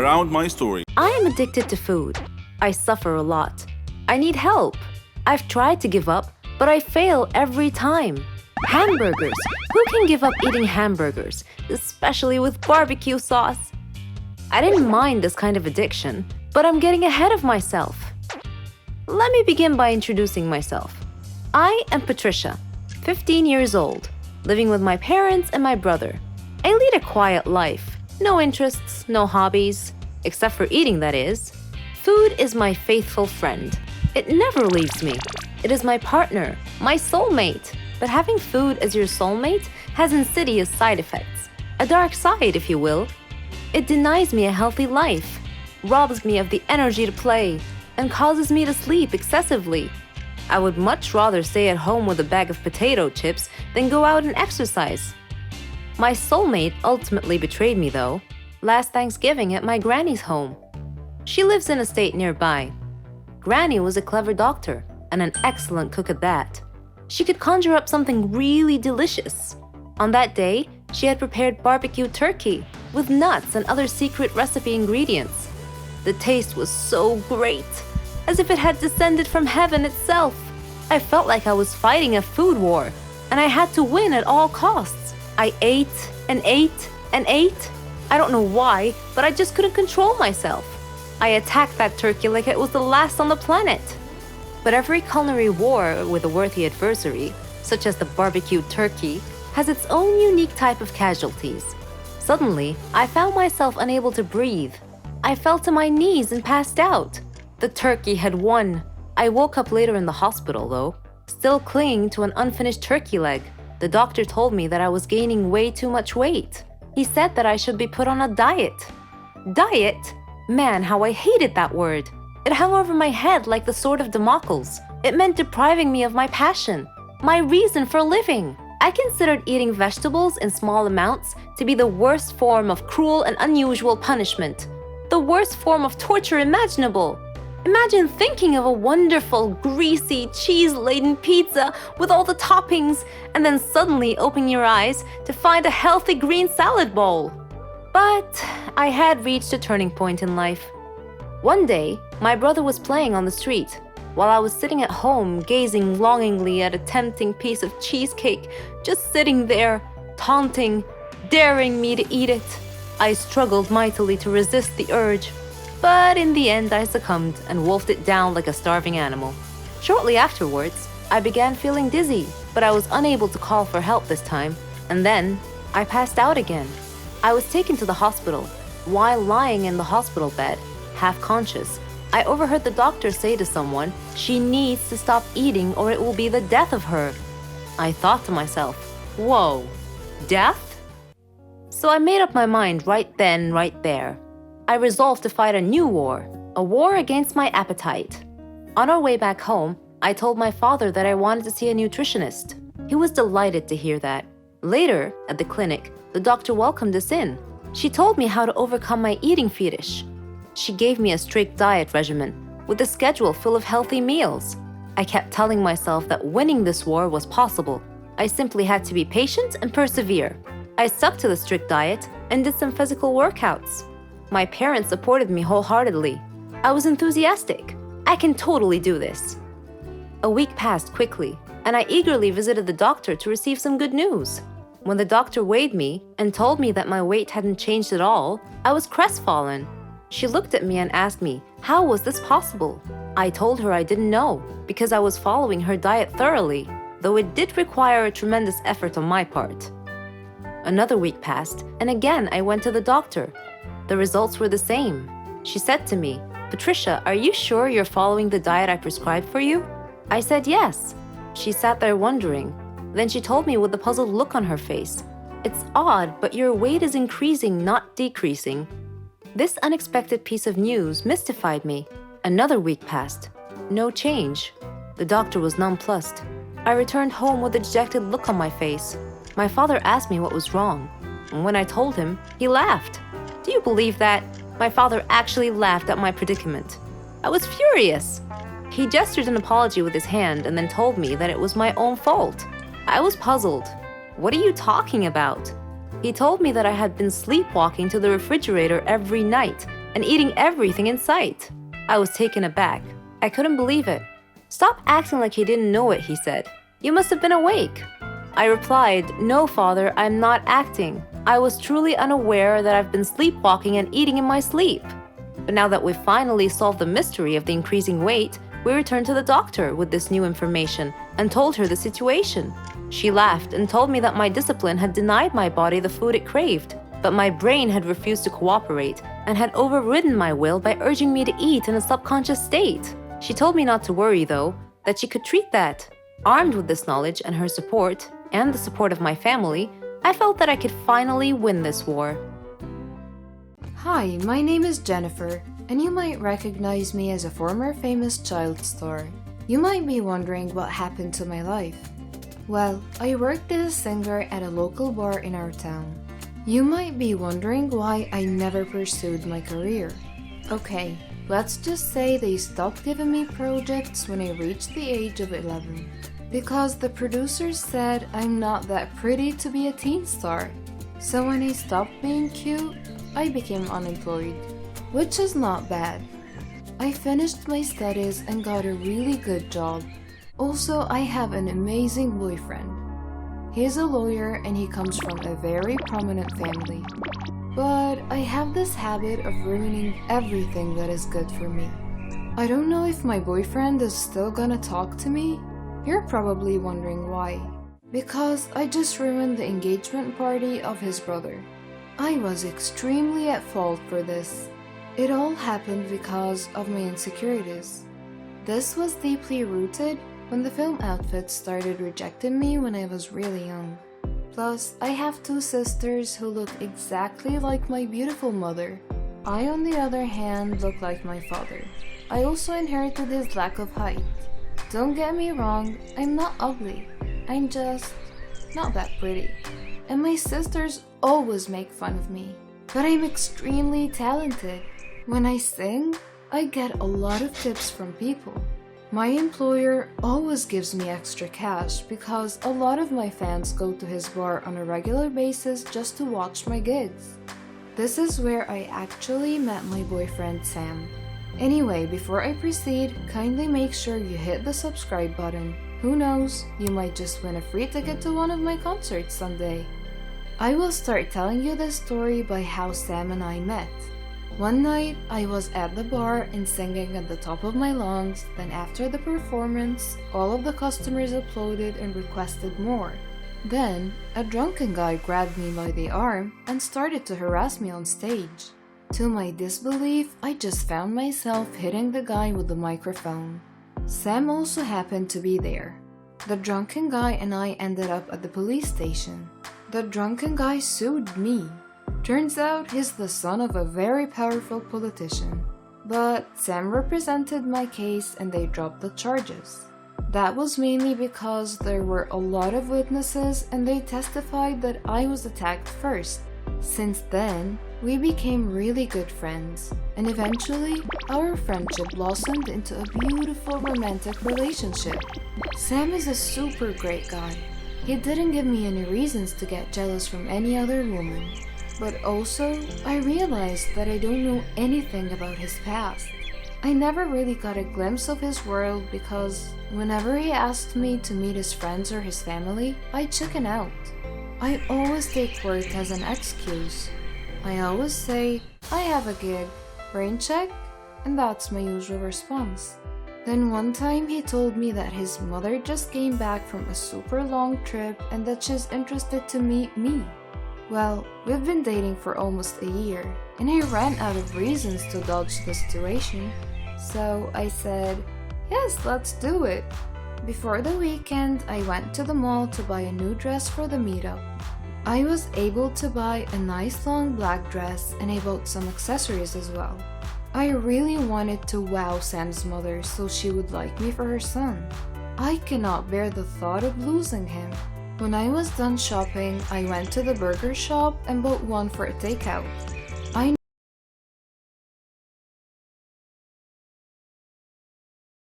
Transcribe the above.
around my story. I am addicted to food. I suffer a lot. I need help. I've tried to give up, but I fail every time. Hamburgers. Who can give up eating hamburgers, especially with barbecue sauce? I didn't mind this kind of addiction, but I'm getting ahead of myself. Let me begin by introducing myself. I am Patricia, 15 years old, living with my parents and my brother. I lead a quiet life. No interests, no hobbies, except for eating, that is. Food is my faithful friend. It never leaves me. It is my partner, my soulmate. But having food as your soulmate has insidious side effects. A dark side, if you will. It denies me a healthy life, robs me of the energy to play, and causes me to sleep excessively. I would much rather stay at home with a bag of potato chips than go out and exercise. My soulmate ultimately betrayed me, though, last Thanksgiving at my granny's home. She lives in a state nearby. Granny was a clever doctor and an excellent cook at that. She could conjure up something really delicious. On that day, she had prepared barbecue turkey with nuts and other secret recipe ingredients. The taste was so great, as if it had descended from heaven itself. I felt like I was fighting a food war, and I had to win at all costs. I ate and ate and ate. I don't know why, but I just couldn't control myself. I attacked that turkey like it was the last on the planet. But every culinary war with a worthy adversary, such as the barbecued turkey, has its own unique type of casualties. Suddenly, I found myself unable to breathe. I fell to my knees and passed out. The turkey had won. I woke up later in the hospital, though, still clinging to an unfinished turkey leg. The doctor told me that I was gaining way too much weight. He said that I should be put on a diet. Diet? Man, how I hated that word. It hung over my head like the sword of Damocles. It meant depriving me of my passion, my reason for living. I considered eating vegetables in small amounts to be the worst form of cruel and unusual punishment, the worst form of torture imaginable. Imagine thinking of a wonderful, greasy, cheese-laden pizza with all the toppings and then suddenly opening your eyes to find a healthy green salad bowl. But I had reached a turning point in life. One day, my brother was playing on the street, while I was sitting at home gazing longingly at a tempting piece of cheesecake, just sitting there, taunting, daring me to eat it. I struggled mightily to resist the urge, but in the end I succumbed and wolfed it down like a starving animal. Shortly afterwards, I began feeling dizzy, but I was unable to call for help this time, and then I passed out again. I was taken to the hospital. While lying in the hospital bed, half conscious, I overheard the doctor say to someone, "She needs to stop eating or it will be the death of her." I thought to myself, whoa, death? So I made up my mind right then, right there. I resolved to fight a new war, a war against my appetite. On our way back home, I told my father that I wanted to see a nutritionist. He was delighted to hear that. Later, at the clinic, the doctor welcomed us in. She told me how to overcome my eating fetish. She gave me a strict diet regimen with a schedule full of healthy meals. I kept telling myself that winning this war was possible. I simply had to be patient and persevere. I stuck to the strict diet and did some physical workouts. My parents supported me wholeheartedly. I was enthusiastic. I can totally do this. A week passed quickly, and I eagerly visited the doctor to receive some good news. When the doctor weighed me and told me that my weight hadn't changed at all, I was crestfallen. She looked at me and asked me, how was this possible? I told her I didn't know, because I was following her diet thoroughly, though it did require a tremendous effort on my part. Another week passed, and again I went to the doctor. The results were the same. She said to me, "Patricia, are you sure you're following the diet I prescribed for you?" I said yes. She sat there wondering. Then she told me with a puzzled look on her face, "It's odd, but your weight is increasing, not decreasing." This unexpected piece of news mystified me. Another week passed. No change. The doctor was nonplussed. I returned home with a dejected look on my face. My father asked me what was wrong, and when I told him, he laughed. Do you believe that? My father actually laughed at my predicament. I was furious. He gestured an apology with his hand and then told me that it was my own fault. I was puzzled. What are you talking about? He told me that I had been sleepwalking to the refrigerator every night, and eating everything in sight. I was taken aback. I couldn't believe it. "Stop acting like you didn't know it," he said. "You must have been awake." I replied, "No, Father, I'm not acting. I was truly unaware that I've been sleepwalking and eating in my sleep." But now that we've finally solved the mystery of the increasing weight, we returned to the doctor with this new information and told her the situation. She laughed and told me that my discipline had denied my body the food it craved, but my brain had refused to cooperate and had overridden my will by urging me to eat in a subconscious state. She told me not to worry, though, that she could treat that. Armed with this knowledge and her support, and the support of my family, I felt that I could finally win this war. Hi, my name is Jennifer, and you might recognize me as a former famous child star. You might be wondering what happened to my life. Well, I worked as a singer at a local bar in our town. You might be wondering why I never pursued my career. Okay, let's just say they stopped giving me projects when I reached the age of 11. Because the producers said I'm not that pretty to be a teen star. So when I stopped being cute, I became unemployed, which is not bad. I finished my studies and got a really good job. Also, I have an amazing boyfriend. He's a lawyer and he comes from a very prominent family. But I have this habit of ruining everything that is good for me. I don't know if my boyfriend is still gonna talk to me. You're probably wondering why. Because I just ruined the engagement party of his brother. I was extremely at fault for this. It all happened because of my insecurities. This was deeply rooted when the film outfits started rejecting me when I was really young. Plus, I have two sisters who look exactly like my beautiful mother. I, on the other hand, look like my father. I also inherited his lack of height. Don't get me wrong, I'm not ugly. I'm just not that pretty. And my sisters always make fun of me. But I'm extremely talented. When I sing, I get a lot of tips from people. My employer always gives me extra cash because a lot of my fans go to his bar on a regular basis just to watch my gigs. This is where I actually met my boyfriend Sam. Anyway, before I proceed, kindly make sure you hit the subscribe button. Who knows, you might just win a free ticket to one of my concerts someday. I will start telling you this story by how Sam and I met. One night, I was at the bar and singing at the top of my lungs. Then after the performance, all of the customers applauded and requested more. Then, a drunken guy grabbed me by the arm and started to harass me on stage. To my disbelief, I just found myself hitting the guy with the microphone. Sam also happened to be there. The drunken guy and I ended up at the police station. The drunken guy sued me. Turns out he's the son of a very powerful politician. But Sam represented my case and they dropped the charges. That was mainly because there were a lot of witnesses and they testified that I was attacked first. Since then, we became really good friends, and eventually, our friendship blossomed into a beautiful romantic relationship. Sam is a super great guy. He didn't give me any reasons to get jealous from any other woman. But also, I realized that I don't know anything about his past. I never really got a glimpse of his world because whenever he asked me to meet his friends or his family, I chicken out. I always take work as an excuse. I always say, I have a gig, brain check, and that's my usual response. Then one time he told me that his mother just came back from a super long trip and that she's interested to meet me. Well, we've been dating for almost a year, and I ran out of reasons to dodge the situation. So I said, yes, let's do it. Before the weekend, I went to the mall to buy a new dress for the meetup. I was able to buy a nice long black dress and I bought some accessories as well. I really wanted to wow Sam's mother so she would like me for her son. I cannot bear the thought of losing him. When I was done shopping, I went to the burger shop and bought one for a takeout.